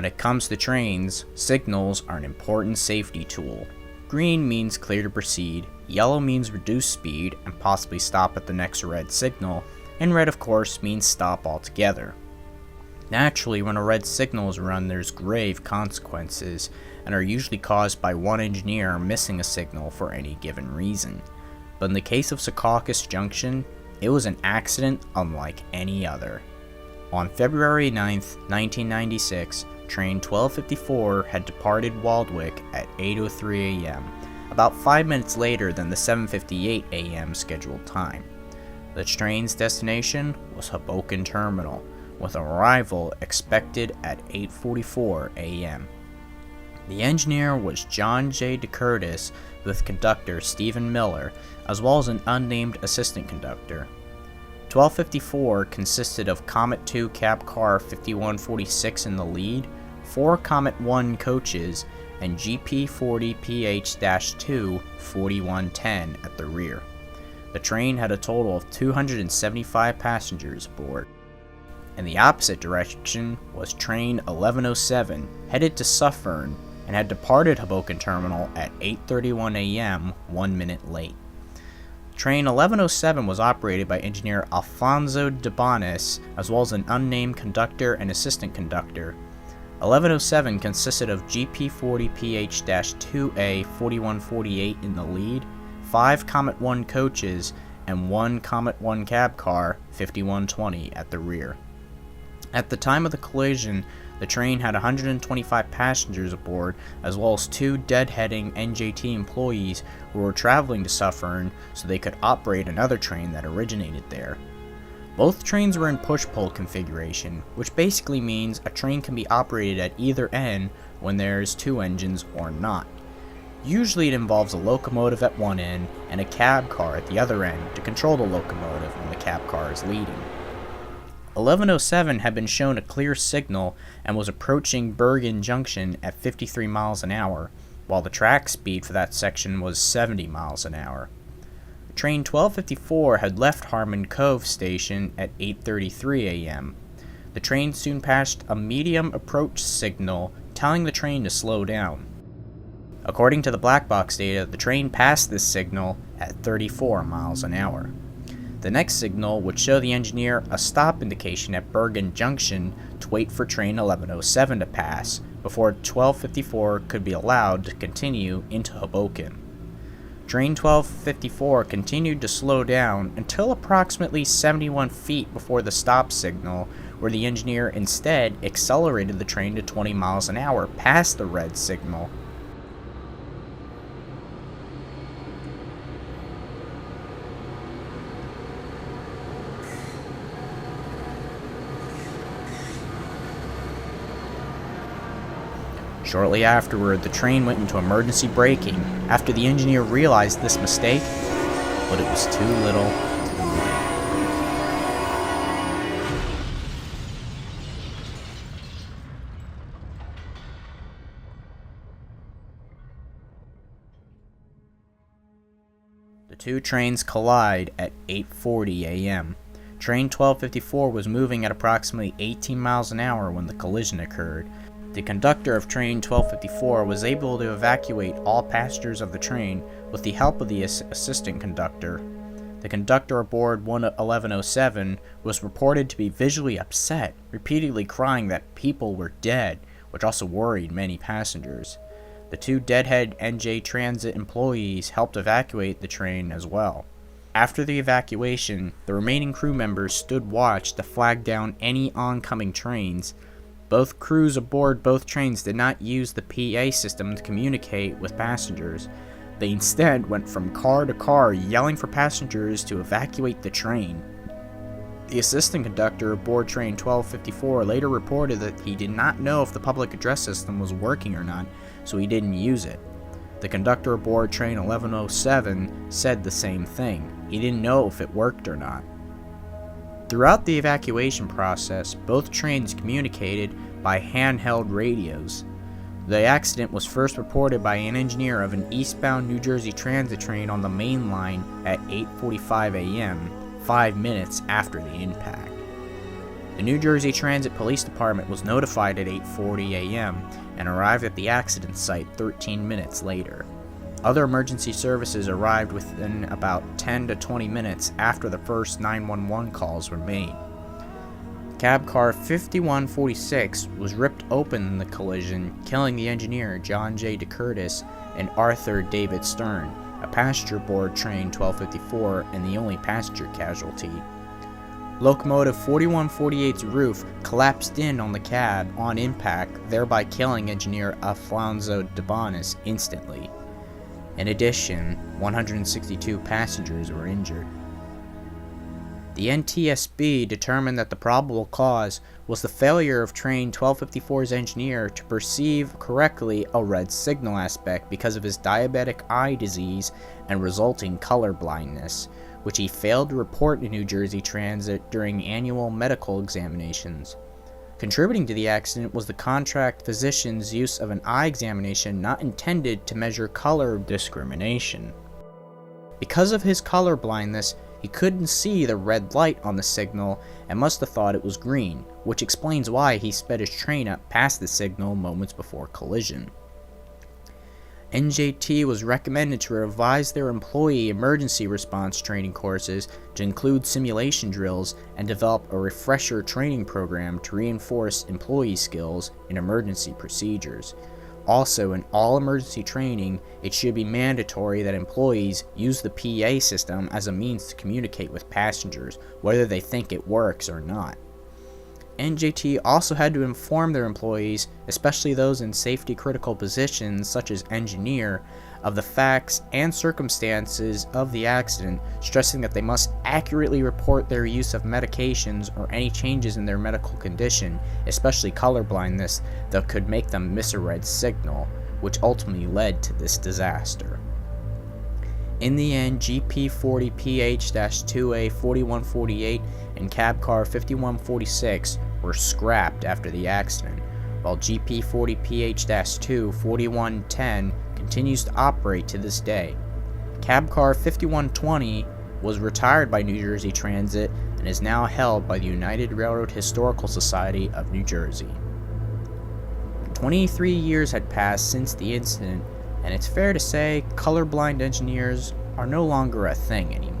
When it comes to trains, signals are an important safety tool. Green means clear to proceed, yellow means reduce speed and possibly stop at the next red signal, and red of course means stop altogether. Naturally, when a red signal is run, there's grave consequences, and are usually caused by one engineer missing a signal for any given reason. But in the case of Secaucus Junction, it was an accident unlike any other. On February 9, 1996, train 1254 had departed Waldwick at 8:03 a.m., about 5 minutes later than the 7:58 a.m. scheduled time. The train's destination was Hoboken Terminal, with arrival expected at 8:44 a.m. The engineer was John J. DeCurtis, with conductor Stephen Miller, as well as an unnamed assistant conductor. 1254 consisted of Comet 2 cab car 5146 in the lead, 4 Comet 1 coaches, and GP40PH-2 4110 at the rear. The train had a total of 275 passengers aboard. In the opposite direction was train 1107, headed to Suffern, and had departed Hoboken Terminal at 8:31 a.m., 1 minute late. Train 1107 was operated by engineer Alfonso Debonis, as well as an unnamed conductor and assistant conductor. 1107 consisted of GP40PH-2A 4148 in the lead, 5 Comet 1 coaches, and 1 Comet 1 cab car 5120 at the rear. At the time of the collision, the train had 125 passengers aboard, as well as 2 deadheading NJT employees who were traveling to Suffern so they could operate another train that originated there. Both trains were in push-pull configuration, which basically means a train can be operated at either end when there's 2 engines or not. Usually it involves a locomotive at one end and a cab car at the other end to control the locomotive when the cab car is leading. 1107 had been shown a clear signal and was approaching Bergen Junction at 53 miles an hour, while the track speed for that section was 70 miles an hour. Train 1254 had left Harmon Cove Station at 8:33 a.m. The train soon passed a medium approach signal telling the train to slow down. According to the black box data, the train passed this signal at 34 miles an hour. The next signal would show the engineer a stop indication at Bergen Junction to wait for train 1107 to pass before 1254 could be allowed to continue into Hoboken. Train 1254 continued to slow down until approximately 71 feet before the stop signal, where the engineer instead accelerated the train to 20 miles an hour past the red signal. Shortly afterward, the train went into emergency braking after the engineer realized this mistake, but it was too little, too late. The 2 trains collide at 8:40 a.m. Train 1254 was moving at approximately 18 miles an hour when the collision occurred. The conductor of train 1254 was able to evacuate all passengers of the train with the help of the assistant conductor. The conductor aboard 1107 was reported to be visually upset, repeatedly crying that people were dead, which also worried many passengers. The 2 deadhead NJ Transit employees helped evacuate the train as well. After the evacuation, the remaining crew members stood watch to flag down any oncoming trains. Both crews aboard both trains did not use the PA system to communicate with passengers. They instead went from car to car yelling for passengers to evacuate the train. The assistant conductor aboard train 1254 later reported that he did not know if the public address system was working or not, so he didn't use it. The conductor aboard train 1107 said the same thing. He didn't know if it worked or not. Throughout the evacuation process, both trains communicated by handheld radios. The accident was first reported by an engineer of an eastbound New Jersey Transit train on the main line at 8:45 a.m., 5 minutes after the impact. The New Jersey Transit Police Department was notified at 8:40 a.m. and arrived at the accident site 13 minutes later. Other emergency services arrived within about 10 to 20 minutes after the first 911 calls were made. Cab car 5146 was ripped open in the collision, killing the engineer John J. Secaucus and Arthur David Stern, a passenger aboard train 1254 and the only passenger casualty. Locomotive 4148's roof collapsed in on the cab on impact, thereby killing engineer Alfonso Debonis instantly. In addition, 162 passengers were injured. The NTSB determined that the probable cause was the failure of train 1254's engineer to perceive correctly a red signal aspect because of his diabetic eye disease and resulting color blindness, which he failed to report to New Jersey Transit during annual medical examinations. Contributing to the accident was the contract physician's use of an eye examination not intended to measure color discrimination. Because of his color blindness, he couldn't see the red light on the signal and must have thought it was green, which explains why he sped his train up past the signal moments before collision. NJT was recommended to revise their employee emergency response training courses to include simulation drills and develop a refresher training program to reinforce employee skills in emergency procedures. Also, in all emergency training, it should be mandatory that employees use the PA system as a means to communicate with passengers, whether they think it works or not. NJT also had to inform their employees, especially those in safety-critical positions such as engineer, of the facts and circumstances of the accident, stressing that they must accurately report their use of medications or any changes in their medical condition, especially color blindness, that could make them miss a red signal, which ultimately led to this disaster. In the end, GP40PH-2A 4148 and cab car 5146 were scrapped after the accident, while GP40PH-2 4110 continues to operate to this day. Cab car 5120 was retired by New Jersey Transit and is now held by the United Railroad Historical Society of New Jersey. 23 years had passed since the incident, and it's fair to say colorblind engineers are no longer a thing anymore.